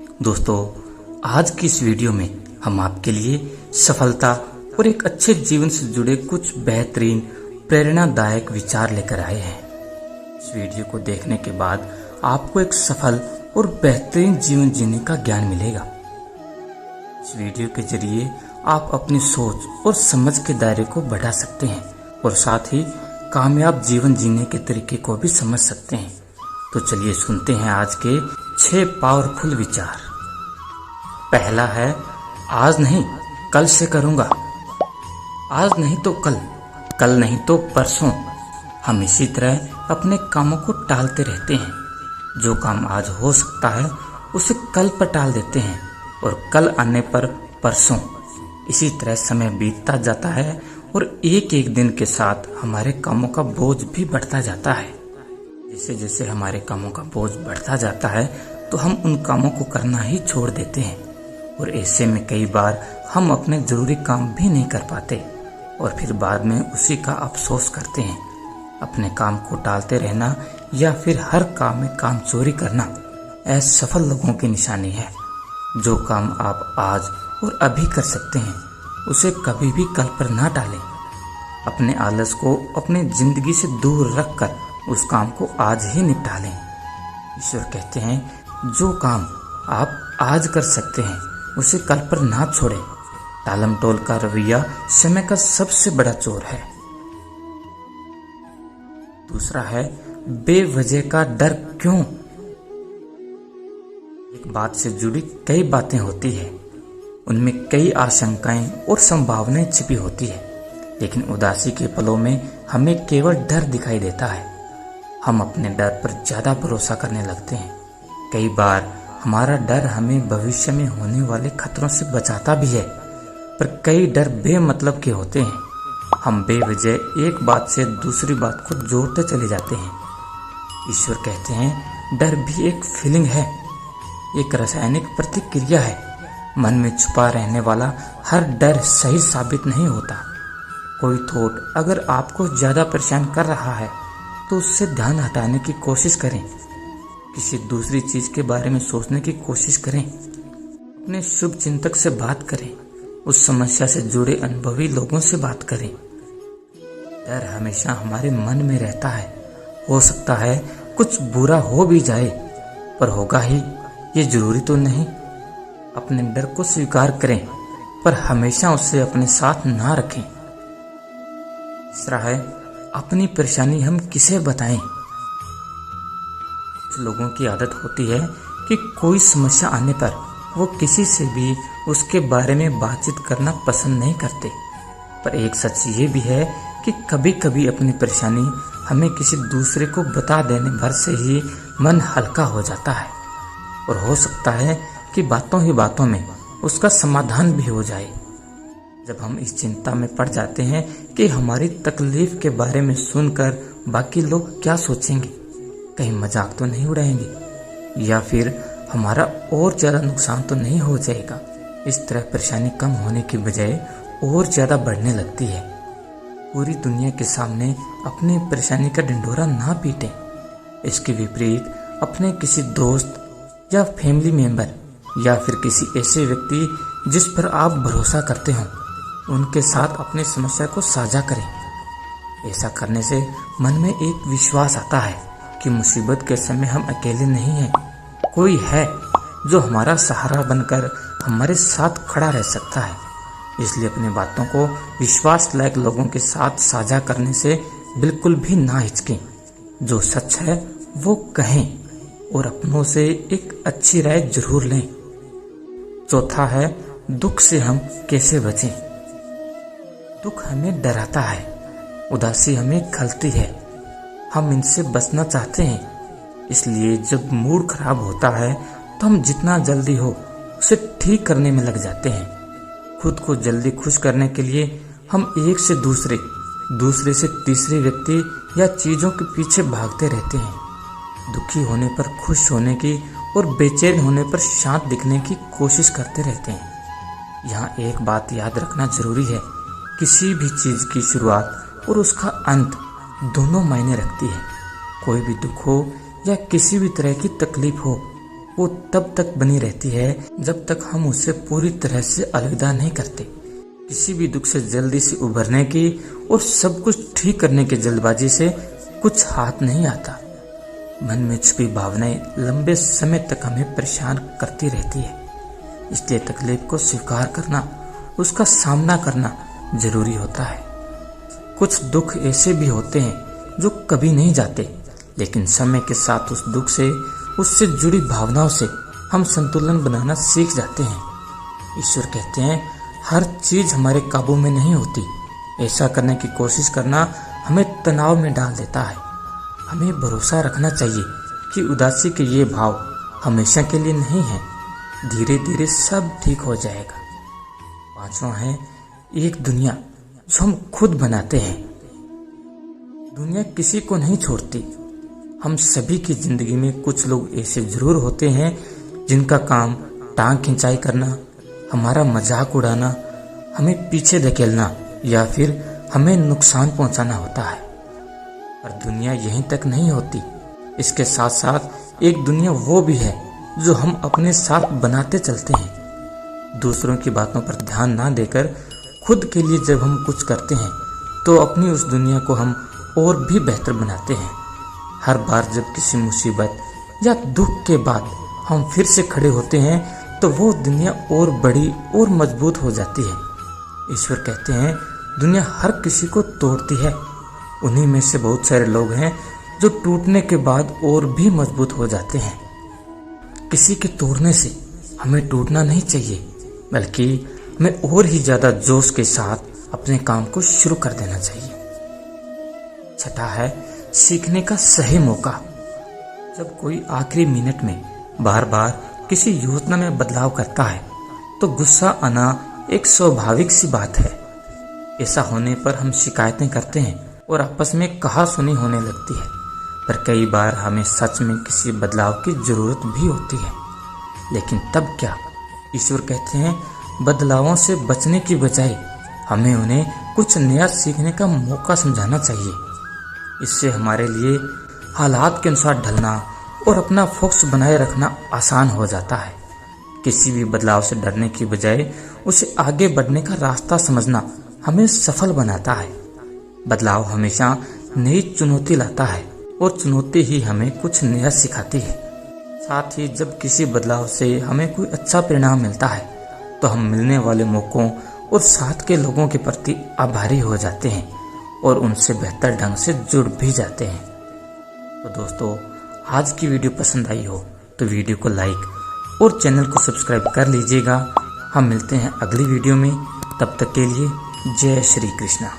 दोस्तों, आज की इस वीडियो में हम आपके लिए सफलता और एक अच्छे जीवन से जुड़े कुछ बेहतरीन प्रेरणादायक विचार लेकर आए हैं। इस वीडियो को देखने के बाद आपको एक सफल और बेहतरीन जीवन जीने का ज्ञान मिलेगा। इस वीडियो के जरिए आप अपनी सोच और समझ के दायरे को बढ़ा सकते हैं और साथ ही कामयाब जीवन जीने के तरीके को भी समझ सकते हैं। तो चलिए सुनते हैं आज के 6 पावरफुल विचार। पहला है, आज नहीं कल से करूंगा। आज नहीं तो कल, कल नहीं तो परसों। हम इसी तरह अपने कामों को टालते रहते हैं। जो काम आज हो सकता है उसे कल पर टाल देते हैं और कल आने पर परसों। इसी तरह समय बीतता जाता है और एक एक दिन के साथ हमारे कामों का बोझ भी बढ़ता जाता है। जैसे जैसे हमारे कामों का बोझ बढ़ता जाता है तो हम उन कामों को करना ही छोड़ देते हैं और ऐसे में कई बार हम अपने जरूरी काम भी नहीं कर पाते और फिर बाद में उसी का अफसोस करते हैं। अपने काम को टालते रहना या फिर हर काम में काम चोरी करना असफल लोगों की निशानी है। जो काम आप आज और अभी कर सकते हैं उसे कभी भी कल पर ना टालें। अपने आलस को अपनी जिंदगी से दूर रखकर उस काम को आज ही निपटा लें। ईश्वर कहते हैं, जो काम आप आज कर सकते हैं उसे कल पर ना छोड़ें। टालम टोल का रवैया समय का सबसे बड़ा चोर है। दूसरा है, बेवजह का डर क्यों। एक बात से जुड़ी कई बातें होती है, उनमें कई आशंकाएं और संभावनाएं छिपी होती है, लेकिन उदासी के पलों में हमें केवल डर दिखाई देता है। हम अपने डर पर ज्यादा भरोसा करने लगते हैं। कई बार हमारा डर हमें भविष्य में होने वाले खतरों से बचाता भी है, पर कई डर बेमतलब के होते हैं। हम बेवजह एक बात से दूसरी बात को जोड़ते चले जाते हैं। ईश्वर कहते हैं, डर भी एक फीलिंग है, एक रासायनिक प्रतिक्रिया है। मन में छुपा रहने वाला हर डर सही साबित नहीं होता। कोई थॉट अगर आपको ज्यादा परेशान कर रहा है तो उससे ध्यान हटाने की कोशिश करें। किसी दूसरी चीज के बारे में सोचने की कोशिश करें। अपने शुभ चिंतक से बात करें। उस समस्या से जुड़े अनुभवी लोगों से बात करें। डर हमेशा हमारे मन में रहता है। हो सकता है कुछ बुरा हो भी जाए, पर होगा ही, ये जरूरी तो नहीं। अपने डर को स्वीकार करें, पर हमेशा उसे अपने साथ ना रखें। तीसरा है, अपनी परेशानी हम किसे बताएं। कुछ लोगों की आदत होती है कि कोई समस्या आने पर वो किसी से भी उसके बारे में बातचीत करना पसंद नहीं करते। पर एक सच ये भी है कि कभी कभी अपनी परेशानी हमें किसी दूसरे को बता देने भर से ही मन हल्का हो जाता है और हो सकता है कि बातों ही बातों में उसका समाधान भी हो जाए। जब हम इस चिंता में पड़ जाते हैं कि हमारी तकलीफ के बारे में सुनकर बाकी लोग क्या सोचेंगे, कहीं मजाक तो नहीं उड़ाएंगे या फिर हमारा और ज्यादा नुकसान तो नहीं हो जाएगा। इस तरह परेशानी कम होने की बजाय और ज्यादा बढ़ने लगती है। पूरी दुनिया के सामने अपनी परेशानी का ढिंढोरा ना पीटें। इसके विपरीत अपने किसी दोस्त या फैमिली मेंबर या फिर किसी ऐसे व्यक्ति जिस पर आप भरोसा करते हो उनके साथ अपनी समस्या को साझा करें। ऐसा करने से मन में एक विश्वास आता है कि मुसीबत के समय हम अकेले नहीं हैं। कोई है जो हमारा सहारा बनकर हमारे साथ खड़ा रह सकता है। इसलिए अपनी बातों को विश्वास लायक लोगों के साथ साझा करने से बिल्कुल भी ना हिचकें। जो सच है वो कहें और अपनों से एक अच्छी राय जरूर लें। चौथा है, दुख से हम कैसे बचें। दुख हमें डराता है, उदासी हमें खलती है। हम इनसे बचना चाहते हैं, इसलिए जब मूड खराब होता है तो हम जितना जल्दी हो उसे ठीक करने में लग जाते हैं। खुद को जल्दी खुश करने के लिए हम एक से दूसरे, दूसरे से तीसरे व्यक्ति या चीजों के पीछे भागते रहते हैं। दुखी होने पर खुश होने की और बेचैन होने पर शांत दिखने की कोशिश करते रहते हैं। यहाँ एक बात याद रखना जरूरी है, किसी भी चीज की शुरुआत और उसका अंत दोनों मायने रखती है। कोई भी दुख हो या किसी भी तरह की तकलीफ हो, वो तब तक बनी रहती है जब तक हम उससे पूरी तरह से अलविदा नहीं करते। किसी भी दुख से जल्दी से उभरने की और सब कुछ ठीक करने की जल्दबाजी से कुछ हाथ नहीं आता। मन में छुपी भावनाएं लंबे समय तक हमें परेशान करती रहती है। इसलिए तकलीफ को स्वीकार करना, उसका सामना करना जरूरी होता है। कुछ दुख ऐसे भी होते हैं जो कभी नहीं जाते, लेकिन समय के साथ उस दुख से, उससे जुड़ी भावनाओं से हम संतुलन बनाना सीख जाते हैं। ईश्वर कहते हैं हर चीज हमारे काबू में नहीं होती। ऐसा करने की कोशिश करना हमें तनाव में डाल देता है। हमें भरोसा रखना चाहिए कि उदासी के ये भाव हमेशा के लिए नहीं है। धीरे धीरे सब ठीक हो जाएगा। पांचवा है एक दुनिया जो हम खुद बनाते हैं। दुनिया किसी को नहीं छोड़ती। हम सभी की जिंदगी में कुछ लोग ऐसे जरूर होते हैं जिनका काम टांग खिंचाई करना, हमारा मजाक उड़ाना, हमें पीछे धकेलना या फिर हमें नुकसान पहुंचाना होता है। पर दुनिया यहीं तक नहीं होती। इसके साथ साथ एक दुनिया वो भी है जो हम अपने साथ बनाते चलते हैं। दूसरों की बातों पर ध्यान ना देकर खुद के लिए जब हम कुछ करते हैं तो अपनी उस दुनिया को हम और भी बेहतर बनाते हैं। हर बार जब किसी मुसीबत या दुख के बाद हम फिर से खड़े होते हैं तो वो दुनिया और बड़ी और मजबूत हो जाती है। ईश्वर कहते हैं दुनिया हर किसी को तोड़ती है। उन्हीं में से बहुत सारे लोग हैं जो टूटने के बाद और भी मजबूत हो जाते हैं। किसी के तोड़ने से हमें टूटना नहीं चाहिए, बल्कि हमें और ही ज्यादा जोश के साथ अपने काम को शुरू कर देना चाहिए। छठा है सीखने का सही मौका। जब कोई आखिरी मिनट में बार बार किसी योजना में बदलाव करता है तो गुस्सा आना एक स्वाभाविक सी बात है। ऐसा होने पर हम शिकायतें करते हैं और आपस में कहा-सुनी होने लगती है। पर कई बार हमें सच में किसी बदलाव की जरूरत भी होती है। लेकिन तब क्या? ईश्वर कहते हैं बदलावों से बचने की बजाय हमें उन्हें कुछ नया सीखने का मौका समझाना चाहिए। इससे हमारे लिए हालात के अनुसार ढलना और अपना फोकस बनाए रखना आसान हो जाता है। किसी भी बदलाव से डरने की बजाय उसे आगे बढ़ने का रास्ता समझना हमें सफल बनाता है। बदलाव हमेशा नई चुनौती लाता है और चुनौती ही हमें कुछ नया सिखाती है। साथ ही जब किसी बदलाव से हमें कोई अच्छा परिणाम मिलता है तो हम मिलने वाले मौकों और साथ के लोगों के प्रति आभारी हो जाते हैं और उनसे बेहतर ढंग से जुड़ भी जाते हैं। तो दोस्तों, आज की वीडियो पसंद आई हो तो वीडियो को लाइक और चैनल को सब्सक्राइब कर लीजिएगा। हम मिलते हैं अगली वीडियो में। तब तक के लिए जय श्री कृष्णा।